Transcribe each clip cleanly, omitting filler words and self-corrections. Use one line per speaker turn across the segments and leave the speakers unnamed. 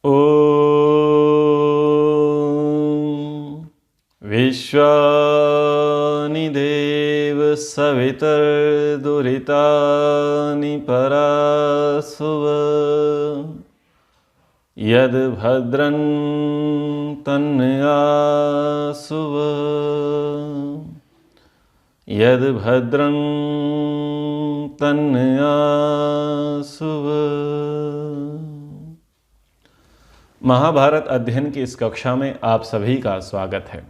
ॐ विश्वानि देव सवितर्दुरितानि परासुव यद् भद्रं तन्यासुव यद् भद्रं तन्यासुव। महाभारत अध्ययन की इस कक्षा में आप सभी का स्वागत है।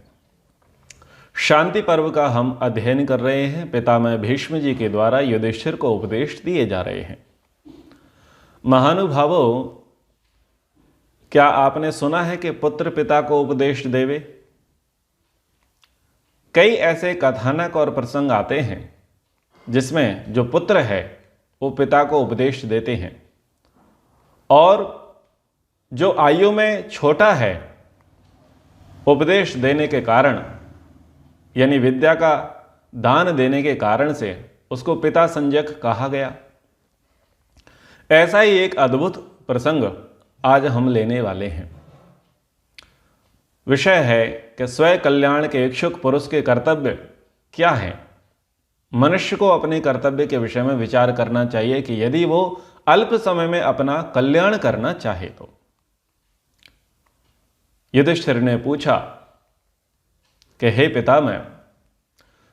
शांति पर्व का हम अध्ययन कर रहे हैं। पितामह भीष्म जी के द्वारा युधिष्ठिर को उपदेश दिए जा रहे हैं। महानुभावों, क्या आपने सुना है कि पुत्र पिता को उपदेश देवे? कई ऐसे कथानक और प्रसंग आते हैं जिसमें जो पुत्र है वो पिता को उपदेश देते हैं, और जो आयु में छोटा है उपदेश देने के कारण यानी विद्या का दान देने के कारण से उसको पिता संज्ञक कहा गया। ऐसा ही एक अद्भुत प्रसंग आज हम लेने वाले हैं। विषय है कि स्वयं कल्याण के इच्छुक पुरुष के कर्तव्य क्या है। मनुष्य को अपने कर्तव्य के विषय में विचार करना चाहिए कि यदि वो अल्प समय में अपना कल्याण करना चाहे तो। युधिष्ठिर ने पूछा कि हे पितामह,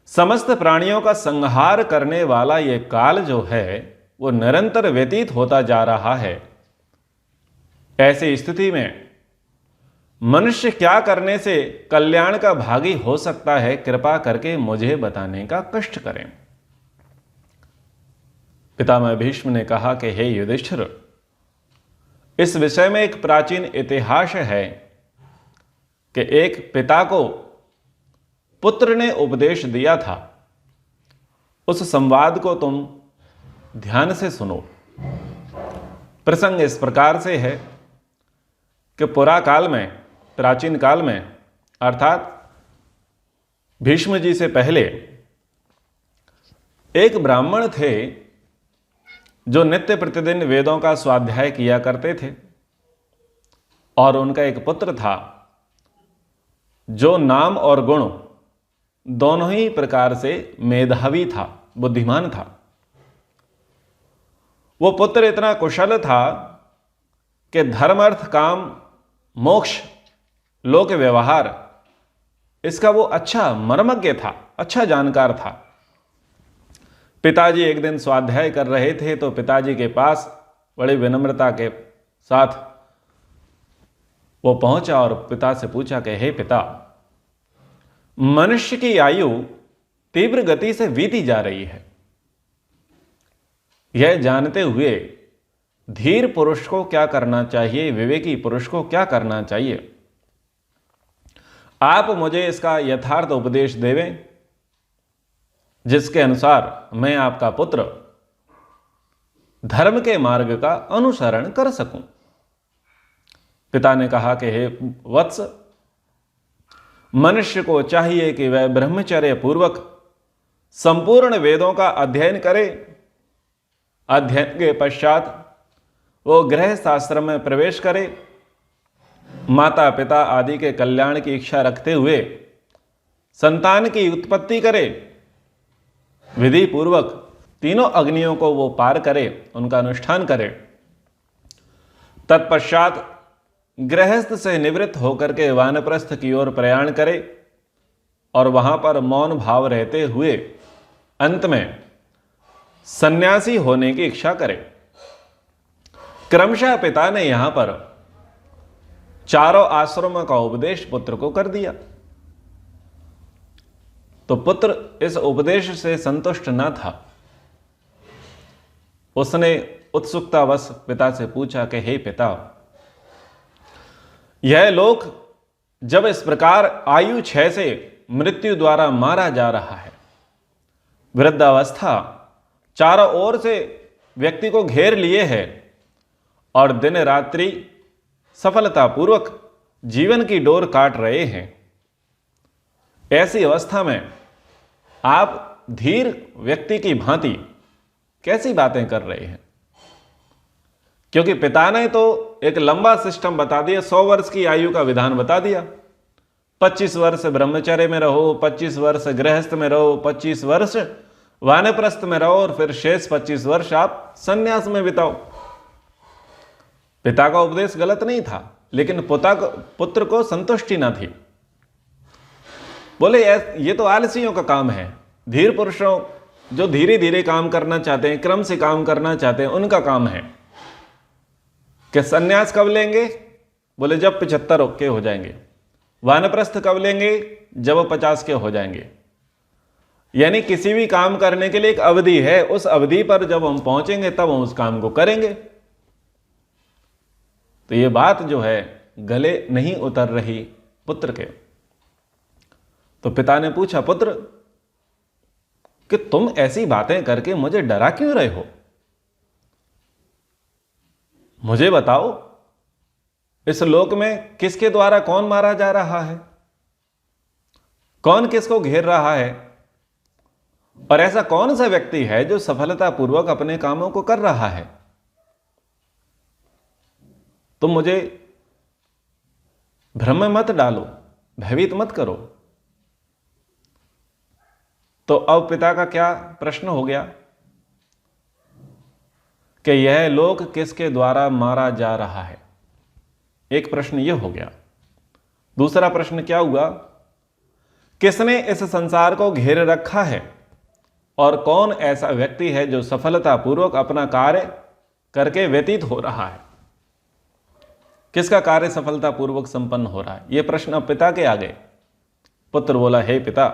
समस्त प्राणियों का संहार करने वाला ये काल जो है वो निरंतर व्यतीत होता जा रहा है। ऐसी स्थिति में मनुष्य क्या करने से कल्याण का भागी हो सकता है? कृपा करके मुझे बताने का कष्ट करें। पितामह भीष्म ने कहा कि हे युधिष्ठिर, इस विषय में एक प्राचीन इतिहास है कि एक पिता को पुत्र ने उपदेश दिया था। उस संवाद को तुम ध्यान से सुनो। प्रसंग इस प्रकार से है कि प्राचीन काल में अर्थात भीष्म जी से पहले एक ब्राह्मण थे जो नित्य प्रतिदिन वेदों का स्वाध्याय किया करते थे, और उनका एक पुत्र था जो नाम और गुण दोनों ही प्रकार से मेधावी था, बुद्धिमान था। वो पुत्र इतना कुशल था कि धर्म अर्थ काम मोक्ष लोक व्यवहार इसका वो अच्छा मर्मज्ञ था, अच्छा जानकार था। पिताजी एक दिन स्वाध्याय कर रहे थे तो पिताजी के पास बड़ी विनम्रता के साथ वो पहुंचा और पिता से पूछा कि हे पिता, मनुष्य की आयु तीव्र गति से बीती जा रही है। यह जानते हुए धीर पुरुष को क्या करना चाहिए, विवेकी पुरुष को क्या करना चाहिए? आप मुझे इसका यथार्थ उपदेश देवें जिसके अनुसार मैं आपका पुत्र धर्म के मार्ग का अनुसरण कर सकूं। पिता ने कहा कि हे वत्स, मनुष्य को चाहिए कि वह ब्रह्मचर्य पूर्वक संपूर्ण वेदों का अध्ययन करे। अध्ययन के पश्चात वो गृहस्थ आश्रम में प्रवेश करे। माता पिता आदि के कल्याण की इच्छा रखते हुए संतान की उत्पत्ति करे। विधि पूर्वक तीनों अग्नियों को वो पार करे, उनका अनुष्ठान करे। तत्पश्चात गृहस्थ से निवृत्त होकर के वानप्रस्थ की ओर प्रयाण करे और वहां पर मौन भाव रहते हुए अंत में सन्यासी होने की इच्छा करे। क्रमशः पिता ने यहां पर चारों आश्रमों का उपदेश पुत्र को कर दिया। तो पुत्र इस उपदेश से संतुष्ट न था। उसने उत्सुकतावश पिता से पूछा कि हे पिता, यह लोक जब इस प्रकार आयु 6 से मृत्यु द्वारा मारा जा रहा है, वृद्धावस्था चारों ओर से व्यक्ति को घेर लिए है और दिन रात्रि सफलतापूर्वक जीवन की डोर काट रहे हैं, ऐसी अवस्था में आप धीर व्यक्ति की भांति कैसी बातें कर रहे हैं? क्योंकि पिता ने तो एक लंबा सिस्टम बता दिया, 100 वर्ष की आयु का विधान बता दिया। 25 वर्ष ब्रह्मचर्य में रहो, 25 वर्ष गृहस्थ में रहो, 25 वर्ष वानप्रस्थ में रहो, और फिर शेष 25 वर्ष आप संन्यास में बिताओ। पिता का उपदेश गलत नहीं था, लेकिन पुत्र को संतुष्टि ना थी। बोले ये तो आलसियों का काम है, धीर पुरुषों जो धीरे धीरे काम करना चाहते हैं, क्रम से काम करना चाहते हैं, उनका काम है। कि संन्यास कब लेंगे? बोले जब 75 के हो जाएंगे। वानप्रस्थ कब लेंगे? जब 50 के हो जाएंगे। यानी किसी भी काम करने के लिए एक अवधि है, उस अवधि पर जब हम पहुंचेंगे तब हम उस काम को करेंगे। तो ये बात जो है गले नहीं उतर रही पुत्र के। तो पिता ने पूछा, पुत्र कि तुम ऐसी बातें करके मुझे डरा क्यों रहे हो? मुझे बताओ, इस लोक में किसके द्वारा कौन मारा जा रहा है, कौन किसको घेर रहा है, और ऐसा कौन सा व्यक्ति है जो सफलतापूर्वक अपने कामों को कर रहा है? तुम मुझे भ्रम में मत डालो, भयभीत मत करो। तो अब पिता का क्या प्रश्न हो गया कि यह लोक किसके द्वारा मारा जा रहा है? एक प्रश्न यह हो गया। दूसरा प्रश्न क्या हुआ? किसने इस संसार को घेर रखा है, और कौन ऐसा व्यक्ति है जो सफलतापूर्वक अपना कार्य करके व्यतीत हो रहा है? किसका कार्य सफलतापूर्वक संपन्न हो रहा है? यह प्रश्न अब पिता के आ गए। पुत्र बोला, हे पिता,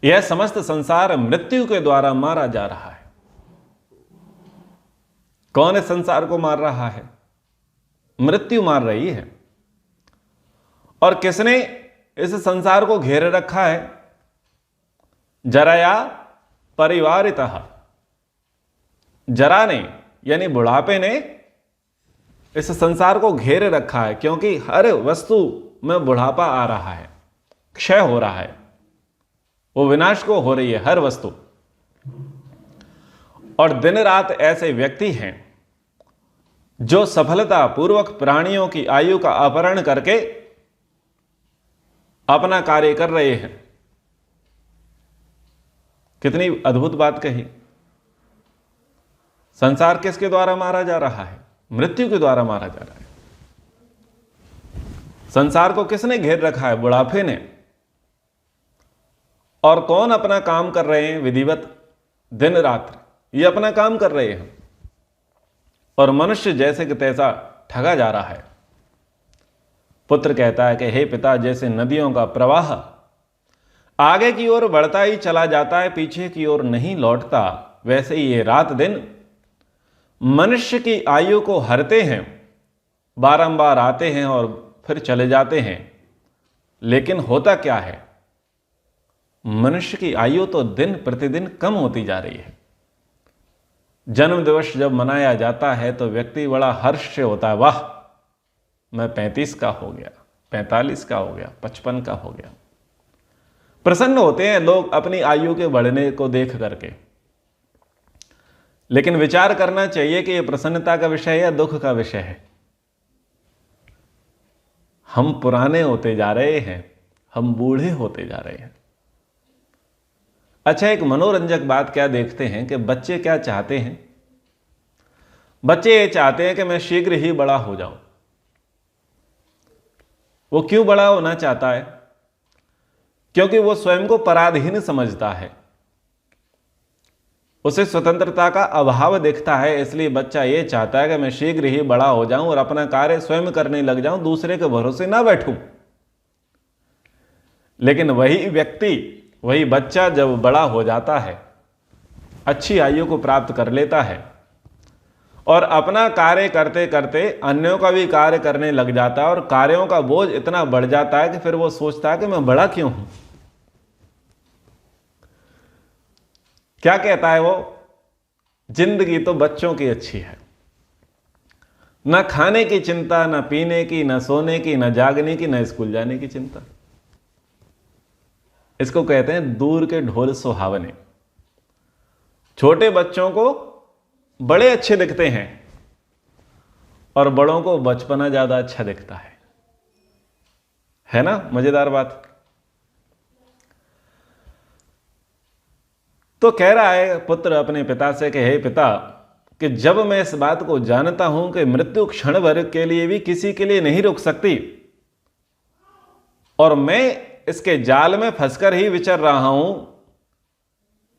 यह समस्त संसार मृत्यु के द्वारा मारा जा रहा है। कौन इस संसार को मार रहा है? मृत्यु मार रही है। और किसने इस संसार को घेर रखा है? जराया परिवारितः, जरा ने यानी बुढ़ापे ने इस संसार को घेर रखा है, क्योंकि हर वस्तु में बुढ़ापा आ रहा है, क्षय हो रहा है, वो विनाश को हो रही है हर वस्तु। और दिन रात ऐसे व्यक्ति हैं जो सफलतापूर्वक प्राणियों की आयु का अपहरण करके अपना कार्य कर रहे हैं। कितनी अद्भुत बात कही। संसार किसके द्वारा मारा जा रहा है? मृत्यु के द्वारा मारा जा रहा है। संसार को किसने घेर रखा है? बुढ़ापे ने। और कौन अपना काम कर रहे हैं? विधिवत दिन रात ये अपना काम कर रहे हैं, और मनुष्य जैसे कि तैसा ठगा जा रहा है। पुत्र कहता है कि हे पिता, जैसे नदियों का प्रवाह आगे की ओर बढ़ता ही चला जाता है, पीछे की ओर नहीं लौटता, वैसे ही ये रात दिन मनुष्य की आयु को हरते हैं, बारंबार आते हैं और फिर चले जाते हैं। लेकिन होता क्या है? मनुष्य की आयु तो दिन प्रतिदिन कम होती जा रही है। जन्म दिवस जब मनाया जाता है तो व्यक्ति बड़ा हर्ष से होता है, वाह मैं 35 का हो गया, 45 का हो गया, 55 का हो गया। प्रसन्न होते हैं लोग अपनी आयु के बढ़ने को देख करके। लेकिन विचार करना चाहिए कि यह प्रसन्नता का विषय है या दुख का विषय है। हम पुराने होते जा रहे हैं, हम बूढ़े होते जा रहे हैं। अच्छा, एक मनोरंजक बात क्या देखते हैं कि बच्चे क्या चाहते हैं? बच्चे ये चाहते हैं कि मैं शीघ्र ही बड़ा हो जाऊं। वो क्यों बड़ा होना चाहता है? क्योंकि वो स्वयं को पराधीन समझता है, उसे स्वतंत्रता का अभाव दिखता है। इसलिए बच्चा ये चाहता है कि मैं शीघ्र ही बड़ा हो जाऊं और अपना कार्य स्वयं करने लग जाऊं, दूसरे के भरोसे ना बैठूं। लेकिन वही व्यक्ति, वही बच्चा जब बड़ा हो जाता है, अच्छी आयु को प्राप्त कर लेता है और अपना कार्य करते करते अन्यों का भी कार्य करने लग जाता है, और कार्यों का बोझ इतना बढ़ जाता है कि फिर वो सोचता है कि मैं बड़ा क्यों हूं। क्या कहता है वो? जिंदगी तो बच्चों की अच्छी है, ना खाने की चिंता, ना पीने की, ना सोने की, ना जागने की, ना स्कूल जाने की चिंता। इसको कहते हैं दूर के ढोल सुहावने। छोटे बच्चों को बड़े अच्छे दिखते हैं और बड़ों को बचपना ज्यादा अच्छा दिखता है ना? मजेदार बात। तो कह रहा है पुत्र अपने पिता से कि हे पिता, कि जब मैं इस बात को जानता हूं कि मृत्यु क्षण भर के लिए भी किसी के लिए नहीं रुक सकती और मैं इसके जाल में फंसकर ही विचर रहा हूं,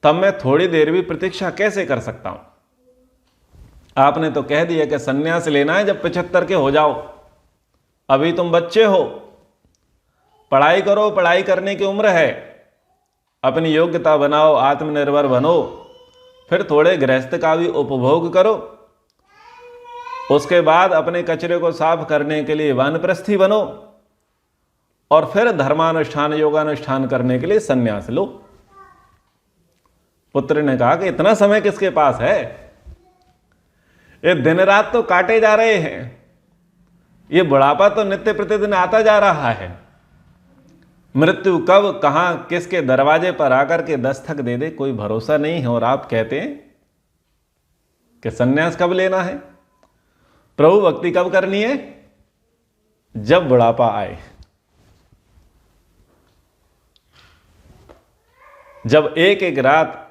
तब मैं थोड़ी देर भी प्रतीक्षा कैसे कर सकता हूं? आपने तो कह दिया कि संन्यास लेना है जब 75 के हो जाओ। अभी तुम बच्चे हो, पढ़ाई करो, पढ़ाई करने की उम्र है, अपनी योग्यता बनाओ, आत्मनिर्भर बनो, फिर थोड़े गृहस्थ का भी उपभोग करो, उसके बाद अपने कचरे को साफ करने के लिए वानप्रस्थी बनो और फिर धर्मानुष्ठान योगानुष्ठान करने के लिए संन्यास लो। पुत्र ने कहा कि इतना समय किसके पास है? ये दिन रात तो काटे जा रहे हैं, ये बुढ़ापा तो नित्य प्रतिदिन आता जा रहा है। मृत्यु कब कहां किसके दरवाजे पर आकर के दस्तक दे दे कोई भरोसा नहीं है। और आप कहते हैं कि सन्यास कब लेना है, प्रभु भक्ति कब करनी है? जब बुढ़ापा आए, जब एक एक रात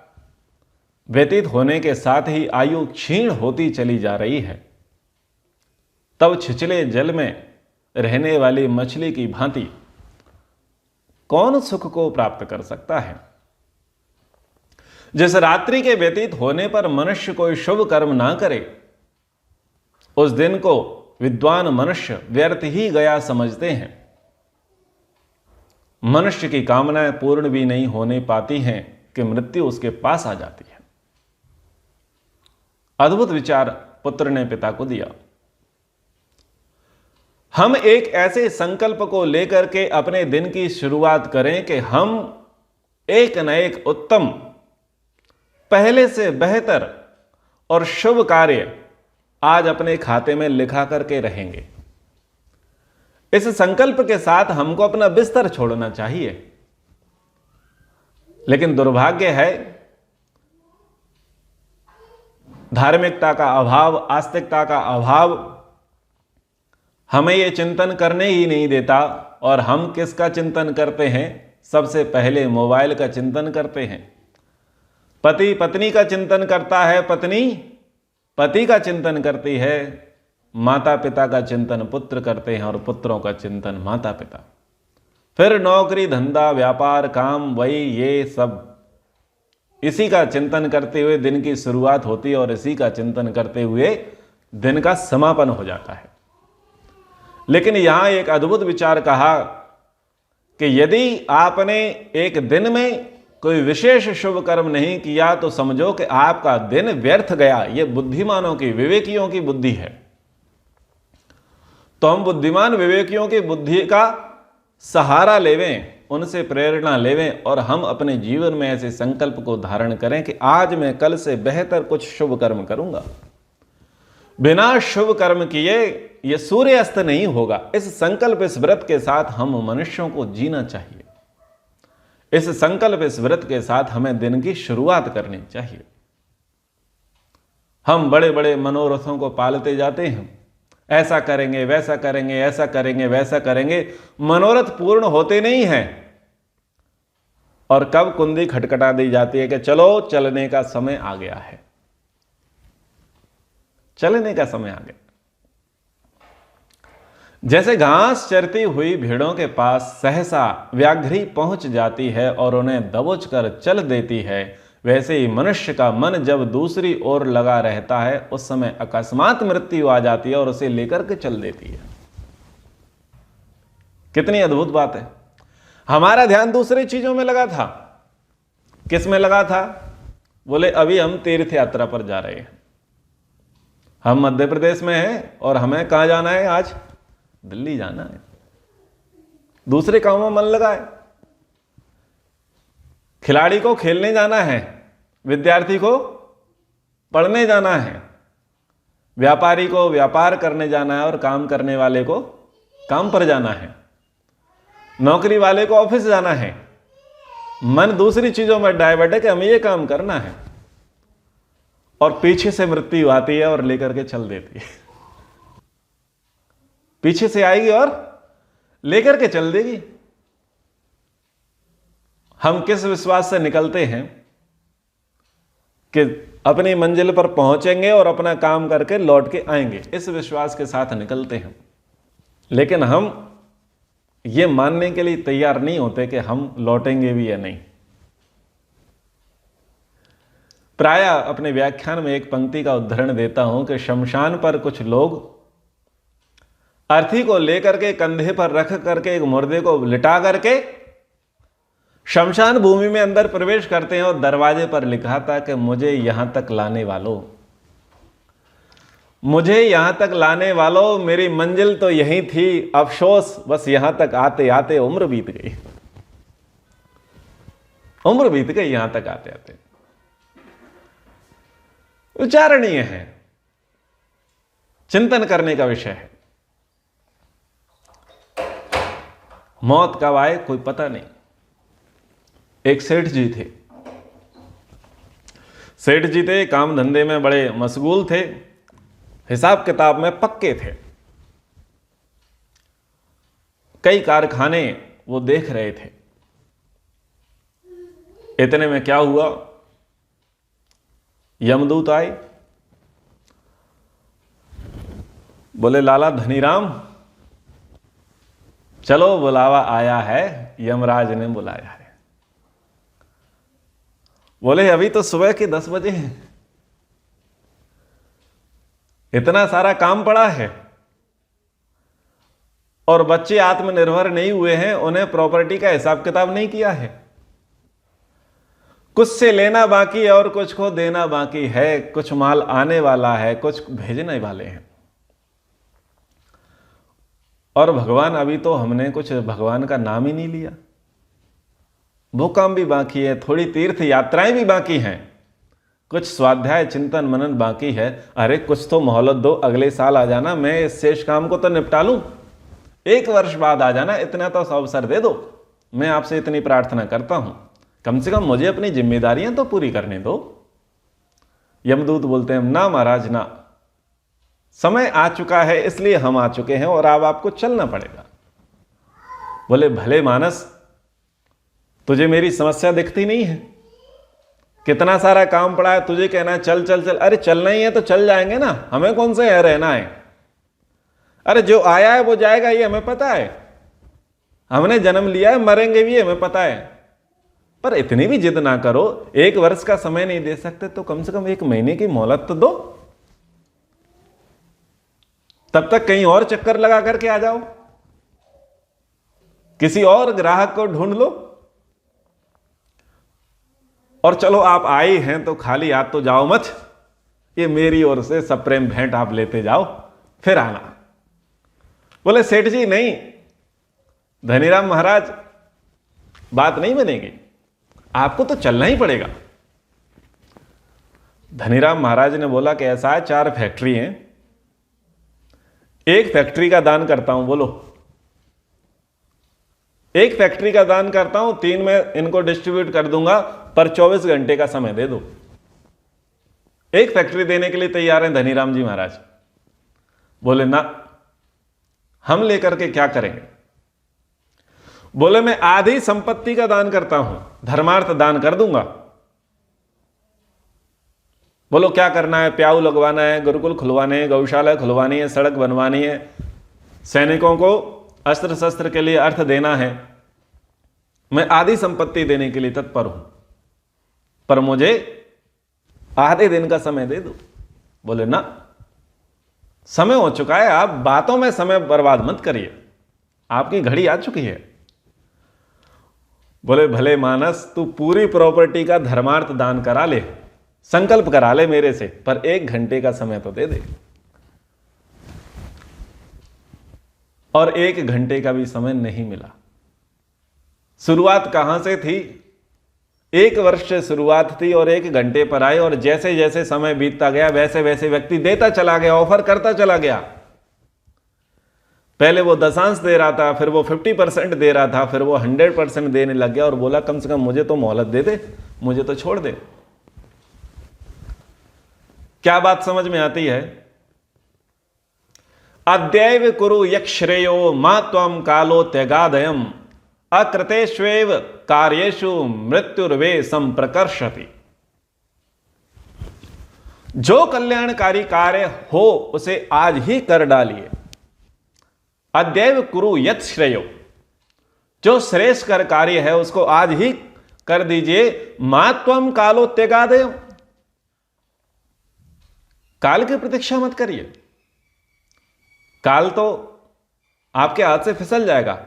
व्यतीत होने के साथ ही आयु क्षीण होती चली जा रही है, तब छिछले जल में रहने वाली मछली की भांति कौन सुख को प्राप्त कर सकता है? जिस रात्रि के व्यतीत होने पर मनुष्य कोई शुभ कर्म ना करे, उस दिन को विद्वान मनुष्य व्यर्थ ही गया समझते हैं। मनुष्य की कामनाएं पूर्ण भी नहीं होने पाती हैं कि मृत्यु उसके पास आ जाती है। अद्भुत विचार पुत्र ने पिता को दिया। हम एक ऐसे संकल्प को लेकर के अपने दिन की शुरुआत करें कि हम एक न एक उत्तम, पहले से बेहतर और शुभ कार्य आज अपने खाते में लिखा करके रहेंगे। इस संकल्प के साथ हमको अपना बिस्तर छोड़ना चाहिए। लेकिन दुर्भाग्य है, धार्मिकता का अभाव, आस्तिकता का अभाव हमें यह चिंतन करने ही नहीं देता। और हम किसका चिंतन करते हैं? सबसे पहले मोबाइल का चिंतन करते हैं। पति पत्नी का चिंतन करता है, पत्नी पति का चिंतन करती है, माता पिता का चिंतन पुत्र करते हैं और पुत्रों का चिंतन माता पिता। फिर नौकरी धंधा व्यापार काम, वही ये सब इसी का चिंतन करते हुए दिन की शुरुआत होती है और इसी का चिंतन करते हुए दिन का समापन हो जाता है। लेकिन यहां एक अद्भुत विचार कहा कि यदि आपने एक दिन में कोई विशेष शुभ कर्म नहीं किया तो समझो कि आपका दिन व्यर्थ गया। यह बुद्धिमानों की, विवेकियों की बुद्धि है। तो हम बुद्धिमान विवेकियों की बुद्धि का सहारा लेवें, उनसे प्रेरणा लेवें और हम अपने जीवन में ऐसे संकल्प को धारण करें कि आज मैं कल से बेहतर कुछ शुभ कर्म करूंगा। बिना शुभ कर्म किए यह सूर्य अस्त नहीं होगा। इस संकल्प, इस व्रत के साथ हम मनुष्यों को जीना चाहिए। इस संकल्प, इस व्रत के साथ हमें दिन की शुरुआत करनी चाहिए। हम बड़े बड़े मनोरथों को पालते जाते हैं, ऐसा करेंगे, वैसा करेंगे, ऐसा करेंगे, वैसा करेंगे। मनोरथ पूर्ण होते नहीं हैं और कब कुंडी खटखटा दी जाती है कि चलो चलने का समय आ गया है, चलने का समय आ गया। जैसे घास चरती हुई भेड़ों के पास सहसा व्याघ्री पहुंच जाती है और उन्हें दबोच कर चल देती है, वैसे ही मनुष्य का मन जब दूसरी ओर लगा रहता है उस समय अकस्मात मृत्यु आ जाती है और उसे लेकर के चल देती है। कितनी अद्भुत बात है। हमारा ध्यान दूसरी चीजों में लगा था। किस में लगा था? बोले अभी हम तीर्थ यात्रा पर जा रहे हैं, हम मध्य प्रदेश में हैं और हमें कहां जाना है? आज दिल्ली जाना है। दूसरे कामों में मन लगा है। खिलाड़ी को खेलने जाना है, विद्यार्थी को पढ़ने जाना है, व्यापारी को व्यापार करने जाना है और काम करने वाले को काम पर जाना है, नौकरी वाले को ऑफिस जाना है। मन दूसरी चीजों में डाइवर्ट है कि हमें यह काम करना है और पीछे से मृत्यु आती है और लेकर के चल देती है। पीछे से आएगी और लेकर के चल देगी। हम किस विश्वास से निकलते हैं कि अपनी मंजिल पर पहुंचेंगे और अपना काम करके लौट के आएंगे, इस विश्वास के साथ निकलते हैं। लेकिन हम ये मानने के लिए तैयार नहीं होते कि हम लौटेंगे भी या नहीं। प्रायः अपने व्याख्यान में एक पंक्ति का उदाहरण देता हूं कि शमशान पर कुछ लोग अर्थी को लेकर के कंधे पर रख करके एक मुर्दे को लिटा करके शमशान भूमि में अंदर प्रवेश करते हैं और दरवाजे पर लिखा था कि मुझे यहां तक लाने वालों, मुझे यहां तक लाने वालों, मेरी मंजिल तो यही थी, अफसोस बस यहां तक आते आते उम्र बीत गई, उम्र बीत गई यहां तक आते आते। विचारणीय है, चिंतन करने का विषय है। मौत कब आए कोई पता नहीं। एक सेठ जी थे, सेठ जी थे, काम धंधे में बड़े मशगूल थे, हिसाब किताब में पक्के थे। कई कारखाने वो देख रहे थे। इतने में क्या हुआ, यमदूत आए, बोले लाला धनीराम चलो बुलावा आया है, यमराज ने बुलाया है। बोले अभी तो सुबह के 10 बजे हैं, इतना सारा काम पड़ा है और बच्चे आत्मनिर्भर नहीं हुए हैं, उन्हें प्रॉपर्टी का हिसाब किताब नहीं किया है, कुछ से लेना बाकी है और कुछ को देना बाकी है, कुछ माल आने वाला है, कुछ भेजने वाले हैं। और भगवान अभी तो हमने कुछ भगवान का नाम ही नहीं लिया, वो काम भी बाकी है, थोड़ी तीर्थ यात्राएं भी बाकी हैं, कुछ स्वाध्याय चिंतन मनन बाकी है। अरे कुछ तो मोहलत दो, अगले साल आ जाना, मैं इस शेष काम को तो निपटा लूं, 1 वर्ष बाद आ जाना, इतना तो अवसर दे दो। मैं आपसे इतनी प्रार्थना करता हूं, कम से कम मुझे अपनी जिम्मेदारियां तो पूरी करने दो। यमदूत बोलते हैं ना महाराज ना, समय आ चुका है, इसलिए हम आ चुके हैं और अब आपको चलना पड़ेगा। बोले भले मानस, तुझे मेरी समस्या दिखती नहीं है, कितना सारा काम पड़ा है, तुझे कहना है चल चल चल। अरे चलना ही है तो चल जाएंगे ना, हमें कौन सा है रहना है। अरे जो आया है वो जाएगा, ये हमें पता है, हमने जन्म लिया है, मरेंगे भी हमें पता है। पर इतनी भी जिद ना करो, 1 वर्ष का समय नहीं दे सकते तो कम से कम 1 महीने की मोहलत तो दो, तब तक कहीं और चक्कर लगा करके आ जाओ, किसी और ग्राहक को ढूंढ लो। और चलो आप आए हैं तो खाली हाथ तो जाओ मत, ये मेरी ओर से सप्रेम भेंट आप लेते जाओ, फिर आना। बोले सेठ जी नहीं धनीराम महाराज, बात नहीं बनेगी, आपको तो चलना ही पड़ेगा। धनीराम महाराज ने बोला कि ऐसा है, 4 फैक्ट्री हैं, 1 फैक्ट्री का दान करता हूं। बोलो 1 फैक्ट्री का दान करता हूं, 3 में इनको डिस्ट्रीब्यूट कर दूंगा, पर 24 घंटे का समय दे दो। 1 फैक्ट्री देने के लिए तैयार हैं धनीराम जी महाराज। बोले ना, हम लेकर के क्या करेंगे। बोले मैं आधी संपत्ति का दान करता हूं, धर्मार्थ दान कर दूंगा। बोलो क्या करना है, प्याऊ लगवाना है, गुरुकुल खुलवाने हैं, गौशाला खुलवानी है, सड़क बनवानी है, सैनिकों को अस्त्र शस्त्र के लिए अर्थ देना है। मैं आधी संपत्ति देने के लिए तत्पर हूं, पर मुझे आधे दिन का समय दे दो। बोले ना, समय हो चुका है, आप बातों में समय बर्बाद मत करिए, आपकी घड़ी आ चुकी है। बोले भले मानस, तू पूरी प्रॉपर्टी का धर्मार्थ दान करा ले, संकल्प करा ले मेरे से, पर 1 घंटे का समय तो दे दे। और 1 घंटे का भी समय नहीं मिला। शुरुआत कहां से थी, 1 वर्ष से शुरुआत थी और 1 घंटे पर आए, और जैसे जैसे समय बीतता गया वैसे वैसे व्यक्ति देता चला गया, ऑफर करता चला गया। पहले वो दशांश दे रहा था, फिर वो 50% दे रहा था, फिर वो 100% देने लग गया और बोला कम से कम मुझे तो मोहलत दे दे, मुझे तो छोड़ दे। क्या बात समझ में आती है। अद्यैव कुरु यक्षश्रेयो मा त्वं कालो त्यगादयम् अकृतेष्वेव कार्येषु मृत्युर्वे संप्रकर्षति। जो कल्याणकारी कार्य हो उसे आज ही कर डालिए। अद्यैव कुरु यत् श्रेयो, जो श्रेष्ठ कर कार्य है उसको आज ही कर दीजिए। मा त्वं कालो त्यगादयम्, काल की प्रतीक्षा मत करिए। काल तो आपके हाथ से फिसल जाएगा,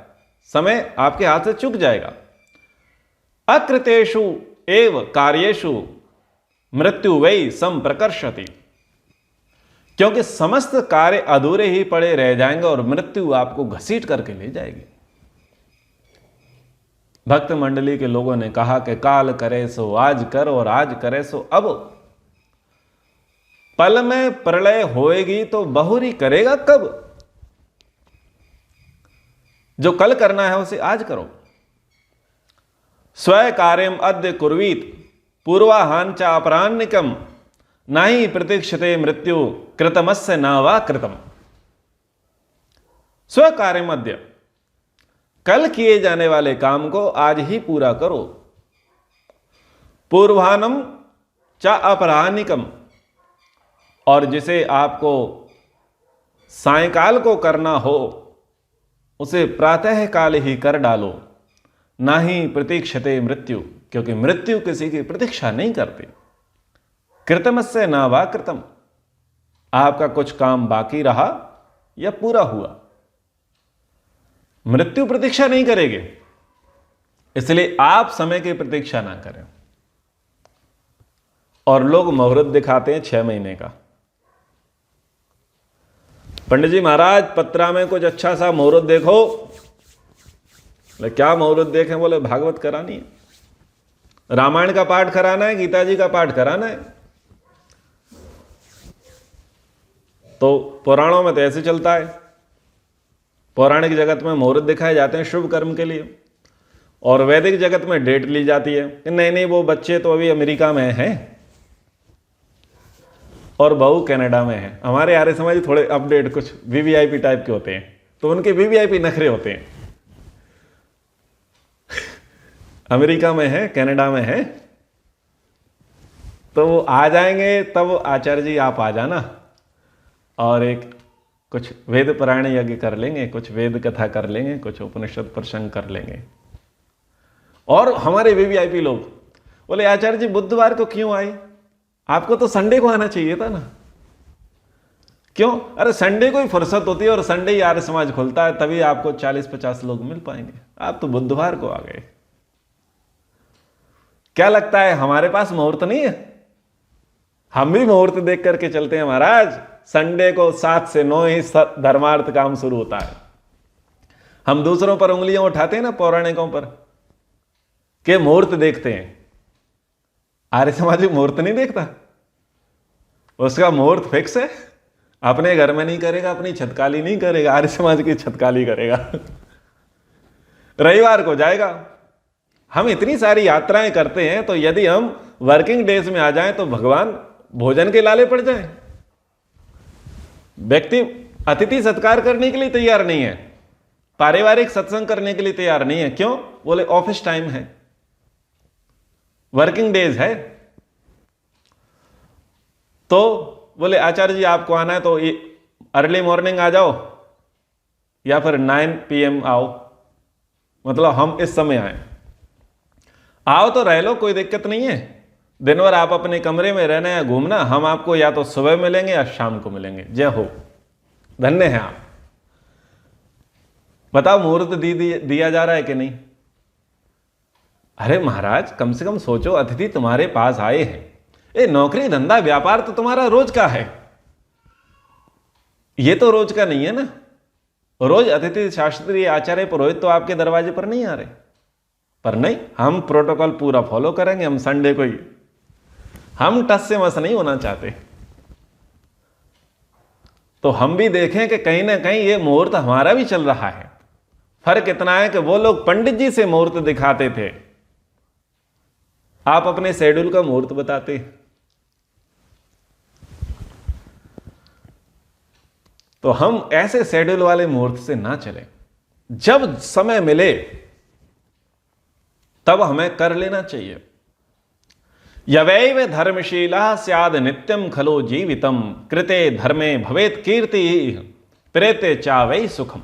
समय आपके हाथ से चूक जाएगा। अकृतेषु एव कार्येषु मृत्यु वै संप्रकर्षति, क्योंकि समस्त कार्य अधूरे ही पड़े रह जाएंगे और मृत्यु आपको घसीट करके ले जाएगी। भक्त मंडली के लोगों ने कहा कि काल करे सो आज कर और आज करे सो अब। पल में प्रलय होएगी तो बहुरी करेगा कब? जो कल करना है उसे आज करो। स्वय कार्यम अद्य कुर्वीत पूर्वाहान च अपराह्निकम नाहि प्रतीक्षते मृत्यु कृतमस्य न वा कृतम। स्व कार्य मध्य, कल किए जाने वाले काम को आज ही पूरा करो। पूर्वाहनम च अपराह्निकम, और जिसे आपको सायंकाल को करना हो उसे प्रातः काल ही कर डालो। ना ही प्रतीक्षते मृत्यु, क्योंकि मृत्यु किसी की प्रतीक्षा नहीं करती। कृतमस्य न वा कृतम, आपका कुछ काम बाकी रहा या पूरा हुआ, मृत्यु प्रतीक्षा नहीं करेगी। इसलिए आप समय की प्रतीक्षा ना करें। और लोग मुहूर्त दिखाते हैं 6 महीने का। पंडित जी महाराज पत्रा में कुछ अच्छा सा मुहूर्त देखो। क्या मुहूर्त देखें? बोले भागवत करानी है, रामायण का पाठ कराना है, गीता जी का पाठ कराना है। तो पुराणों में तो ऐसे चलता है, पौराणिक जगत में मुहूर्त दिखाए जाते हैं शुभ कर्म के लिए, और वैदिक जगत में डेट ली जाती है कि नहीं नहीं वो बच्चे तो अभी अमेरिका में हैं और बहू कनाडा में है। हमारे आर्य समाज थोड़े अपडेट कुछ वीवीआईपी टाइप के होते हैं, तो उनके वीवीआईपी नखरे होते हैं। अमेरिका में है, कनाडा में है, तो वो आ जाएंगे तब आचार्य जी आप आ जाना और एक कुछ वेद पारायण यज्ञ कर लेंगे, कुछ वेद कथा कर लेंगे, कुछ उपनिषद प्रसंग कर लेंगे। और हमारे वीवीआईपी लोग बोले आचार्य जी बुधवार को क्यों आए? आपको तो संडे को आना चाहिए था ना। क्यों? अरे संडे को ही फुर्सत होती है और संडे ही आर्य समाज खुलता है, तभी आपको 40-50 लोग मिल पाएंगे। आप तो बुधवार को आ गए। क्या लगता है हमारे पास मुहूर्त नहीं है? हम भी मुहूर्त देख करके चलते हैं महाराज। संडे को 7 से 9 ही धर्मार्थ काम शुरू होता है। हम दूसरों पर उंगलियां उठाते हैं ना पौराणिकों पर, के मुहूर्त देखते हैं। आर्य समाजी मुहूर्त नहीं देखता, उसका मुहूर्त फिक्स है। अपने घर में नहीं करेगा, अपनी छतकाली नहीं करेगा, आर्य समाज की छतकाली करेगा। रविवार को जाएगा। हम इतनी सारी यात्राएं करते हैं, तो यदि हम वर्किंग डेज में आ जाएं तो भगवान भोजन के लाले पड़ जाएं। व्यक्ति अतिथि सत्कार करने के लिए तैयार नहीं है, पारिवारिक सत्संग करने के लिए तैयार नहीं है। क्यों? बोले ऑफिस टाइम है, वर्किंग डेज है। तो बोले आचार्य जी आपको आना है तो अर्ली मॉर्निंग आ जाओ या फिर 9 PM आओ, मतलब हम इस समय आए। आओ तो रह लो, कोई दिक्कत नहीं है। दिन भर आप अपने कमरे में रहना या घूमना, हम आपको या तो सुबह मिलेंगे या शाम को मिलेंगे। जय हो, धन्य है आप। बताओ मुहूर्त दिया जा रहा है कि नहीं? अरे महाराज कम से कम सोचो, अतिथि तुम्हारे पास आए हैं। ये नौकरी धंधा व्यापार तो तुम्हारा रोज का है, ये तो रोज का नहीं है ना। रोज अतिथि शास्त्रीय आचार्य पुरोहित तो आपके दरवाजे पर नहीं आ रहे। पर नहीं, हम प्रोटोकॉल पूरा फॉलो करेंगे। हम संडे को ही, हम टस से मस नहीं होना चाहते। तो हम भी देखें कि कहीं ना कहीं ये मुहूर्त हमारा भी चल रहा है। फर्क इतना है कि वो लोग पंडित जी से मुहूर्त दिखाते थे, आप अपने शेड्यूल का मुहूर्त बताते। तो हम ऐसे शेड्यूल वाले मुहूर्त से ना चलें। जब समय मिले तब हमें कर लेना चाहिए। यवैव धर्मशीला स्याद नित्यम खलो जीवितम कृते धर्मे भवेत कीर्ति प्रेते चावै सुखम।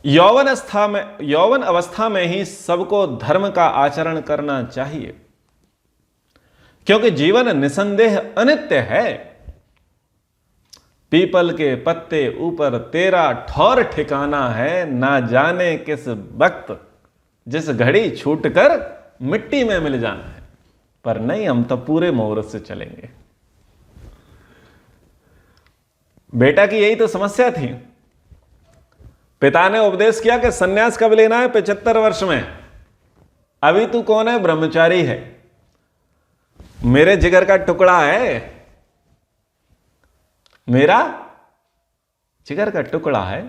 यौवन अवस्था में ही सबको धर्म का आचरण करना चाहिए, क्योंकि जीवन निसंदेह अनित्य है। पीपल के पत्ते ऊपर तेरा ठौर ठिकाना है, ना जाने किस वक्त जिस घड़ी छूटकर मिट्टी में मिल जाना है। पर नहीं, हम तो पूरे मुहूर्त से चलेंगे। बेटा की यही तो समस्या थी। पिता ने उपदेश किया कि सन्यास कब लेना है? 75 वर्ष में। अभी तू कौन है? ब्रह्मचारी है, मेरे जिगर का टुकड़ा है, मेरा जिगर का टुकड़ा है।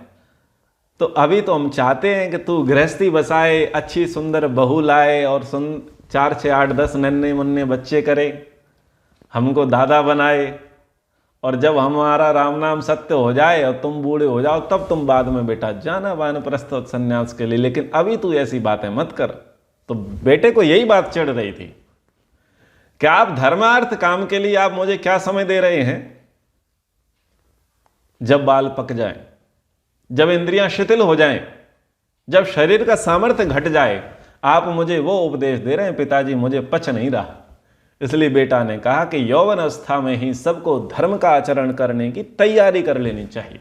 तो अभी तो हम चाहते हैं कि तू गृहस्थी बसाए, अच्छी सुंदर बहू लाए और 4 6 8 10 नन्हे मुन्ने बच्चे करे, हमको दादा बनाए, और जब हमारा राम नाम सत्य हो जाए और तुम बूढ़े हो जाओ तब तुम बाद में बेटा जाना वानप्रस्थ संन्यास के लिए, लेकिन अभी तू ऐसी बातें मत कर। तो बेटे को यही बात चिढ़ रही थी कि आप धर्मार्थ काम के लिए आप मुझे क्या समय दे रहे हैं? जब बाल पक जाएं, जब इंद्रियां शिथिल हो जाएं, जब शरीर का सामर्थ्य घट जाए, आप मुझे वो उपदेश दे रहे हैं। पिताजी मुझे पच नहीं रहा। इसलिए बेटा ने कहा कि यौवन अवस्था में ही सबको धर्म का आचरण करने की तैयारी कर लेनी चाहिए,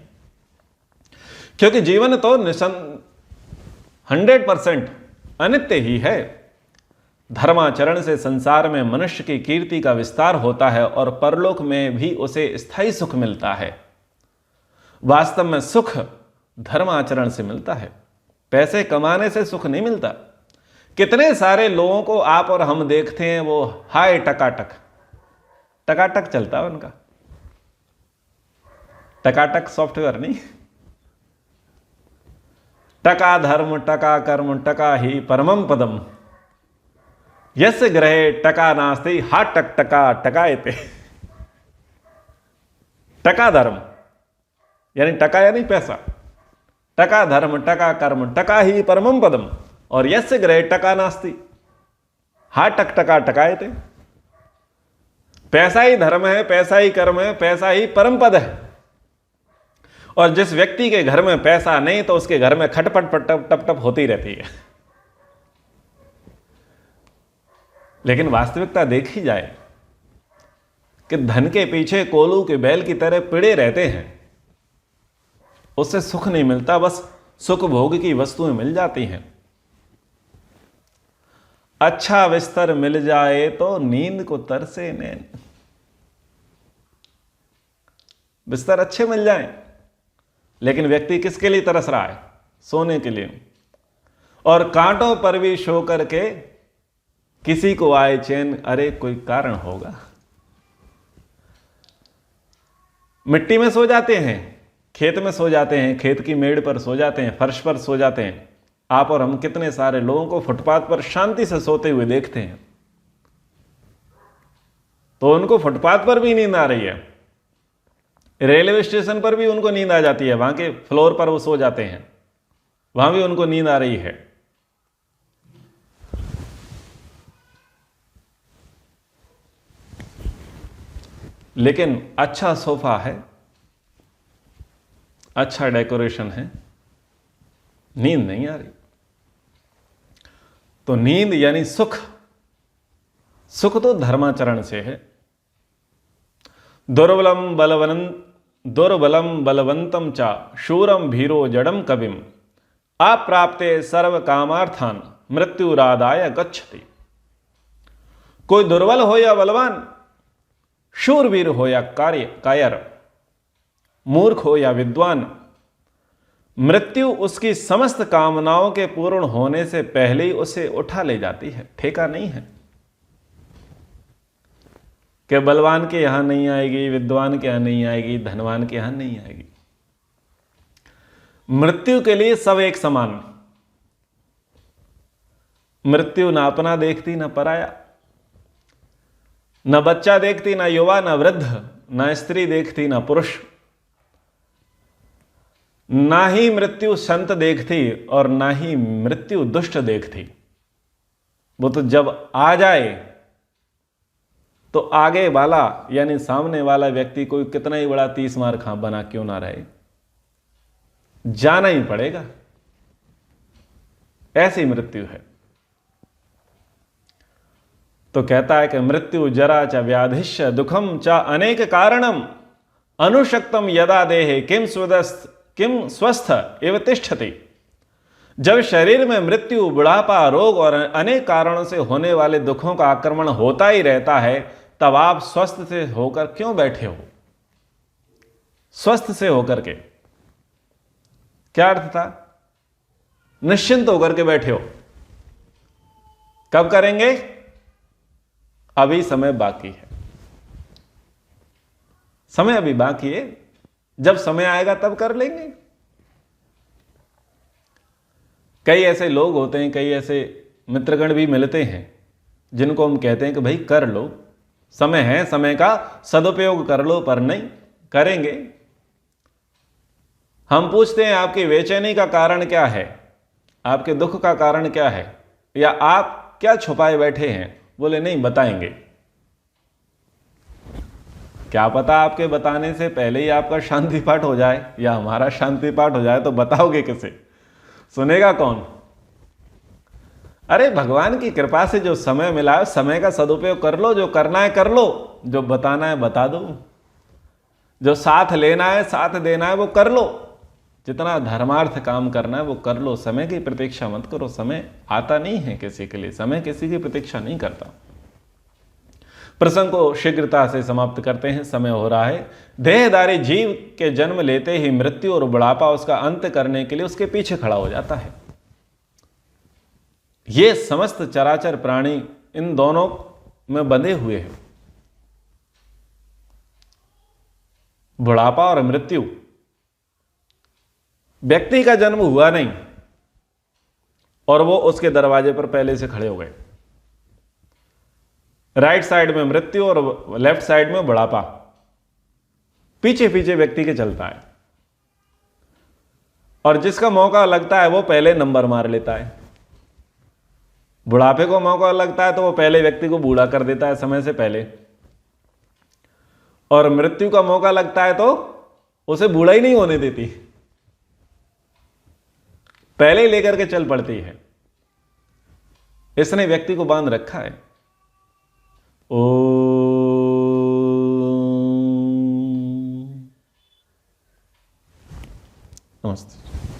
क्योंकि जीवन तो 100% अनित्य ही है। धर्माचरण से संसार में मनुष्य की कीर्ति का विस्तार होता है और परलोक में भी उसे स्थायी सुख मिलता है। वास्तव में सुख धर्माचरण से मिलता है, पैसे कमाने से सुख नहीं मिलता। कितने सारे लोगों को आप और हम देखते हैं, वो हाय टकाटक टकाटक चलता है उनका। टकाटक सॉफ्टवेयर नहीं, टका धर्म टका कर्म टका ही परमम पदम यस्य ग्रहे टका नास्ति हा टक टका टकायते। टका धर्म यानी टका यानी पैसा, टका धर्म टका कर्म टका ही परमम पदम, और यस्य ग्रहे टका नास्ति हा टक टका टकायते। पैसा ही धर्म है, पैसा ही कर्म है, पैसा ही परम पद है। और जिस व्यक्ति के घर में पैसा नहीं तो उसके घर में खटपट टप टप टप होती रहती है। लेकिन वास्तविकता देखी जाए कि धन के पीछे कोलू के बैल की तरह पिड़े रहते हैं, उससे सुख नहीं मिलता, बस सुख भोग की वस्तुएं मिल जाती हैं। अच्छा बिस्तर मिल जाए तो नींद को तरसे नैन। बिस्तर अच्छे मिल जाएं, लेकिन व्यक्ति किसके लिए तरस रहा है? सोने के लिए। और कांटों पर भी सो करके किसी को आए चैन, अरे कोई कारण होगा। मिट्टी में सो जाते हैं, खेत में सो जाते हैं, खेत की मेड़ पर सो जाते हैं, फर्श पर सो जाते हैं। आप और हम कितने सारे लोगों को फुटपाथ पर शांति से सोते हुए देखते हैं, तो उनको फुटपाथ पर भी नींद आ रही है, रेलवे स्टेशन पर भी उनको नींद आ जाती है, वहां के फ्लोर पर वो सो जाते हैं, वहां भी उनको नींद आ रही है। लेकिन अच्छा सोफा है, अच्छा डेकोरेशन है, नींद नहीं आ रही। तो नींद यानी सुख, सुख तो धर्माचरण से है। दुर्बलम बलवंतम चा शूरम भीरो जडम कविम अप्राप्ते सर्व कामार्थान मृत्युरादाय गच्छति। कोई दुर्बल हो या बलवान, शूरवीर हो या कायर, मूर्ख हो या विद्वान, मृत्यु उसकी समस्त कामनाओं के पूर्ण होने से पहले ही उसे उठा ले जाती है। ठेका नहीं है कि बलवान के यहां नहीं आएगी, विद्वान के यहां नहीं आएगी, धनवान के यहां नहीं आएगी। मृत्यु के लिए सब एक समान। मृत्यु ना अपना देखती ना पराया, न बच्चा देखती ना युवा, न वृद्ध, न स्त्री देखती ना पुरुष। ना ही मृत्यु संत देखती और ना ही मृत्यु दुष्ट देखती। वो तो जब आ जाए तो आगे वाला यानी सामने वाला व्यक्ति कोई कितना ही बड़ा 30 मार खां बना क्यों ना रहे, जाना ही पड़ेगा। ऐसी मृत्यु है। तो कहता है कि मृत्यु जरा च व्याधिश्च दुखम च अनेक कारणम अनुशक्तम यदा देहे किम स्वस्थ एव तिष्ठति। जब शरीर में मृत्यु, बुढ़ापा, रोग और अनेक कारणों से होने वाले दुखों का आक्रमण होता ही रहता है, तब आप स्वस्थ से होकर क्यों बैठे हो? स्वस्थ से होकर के क्या अर्थ था? निश्चिंत होकर के बैठे हो। कब करेंगे? अभी समय बाकी है। समय अभी बाकी है, जब समय आएगा तब कर लेंगे। कई ऐसे लोग होते हैं, कई ऐसे मित्रगण भी मिलते हैं जिनको हम कहते हैं कि भाई कर लो, समय है, समय का सदुपयोग कर लो, पर नहीं करेंगे। हम पूछते हैं आपकी बेचैनी का कारण क्या है, आपके दुख का कारण क्या है, या आप क्या छुपाए बैठे हैं? बोले नहीं बताएंगे। क्या पता आपके बताने से पहले ही आपका शांति पाठ हो जाए या हमारा शांति पाठ हो जाए, तो बताओगे किसे? सुनेगा कौन? अरे भगवान की कृपा से जो समय मिला है, समय का सदुपयोग कर लो। जो करना है कर लो, जो बताना है बता दो, जो साथ लेना है, साथ देना है वो कर लो, जितना धर्मार्थ काम करना है वो कर लो। समय की प्रतीक्षा मत करो। समय आता नहीं है किसी के लिए, समय किसी की प्रतीक्षा नहीं करता। प्रसंग को शीघ्रता से समाप्त करते हैं, समय हो रहा है। देहधारी जीव के जन्म लेते ही मृत्यु और बुढ़ापा उसका अंत करने के लिए उसके पीछे खड़ा हो जाता है। ये समस्त चराचर प्राणी इन दोनों में बंधे हुए हैं। बुढ़ापा और मृत्यु। व्यक्ति का जन्म हुआ नहीं और वो उसके दरवाजे पर पहले से खड़े हो गए। राइट साइड में मृत्यु और लेफ्ट साइड में बुढ़ापा, पीछे पीछे व्यक्ति के चलता है। और जिसका मौका लगता है वो पहले नंबर मार लेता है। बुढ़ापे को मौका लगता है तो वो पहले व्यक्ति को बूढ़ा कर देता है समय से पहले, और मृत्यु का मौका लगता है तो उसे बूढ़ा ही नहीं होने देती, पहले ही लेकर के चल पड़ती है। इसने व्यक्ति को बांध रखा है। नमस्ते।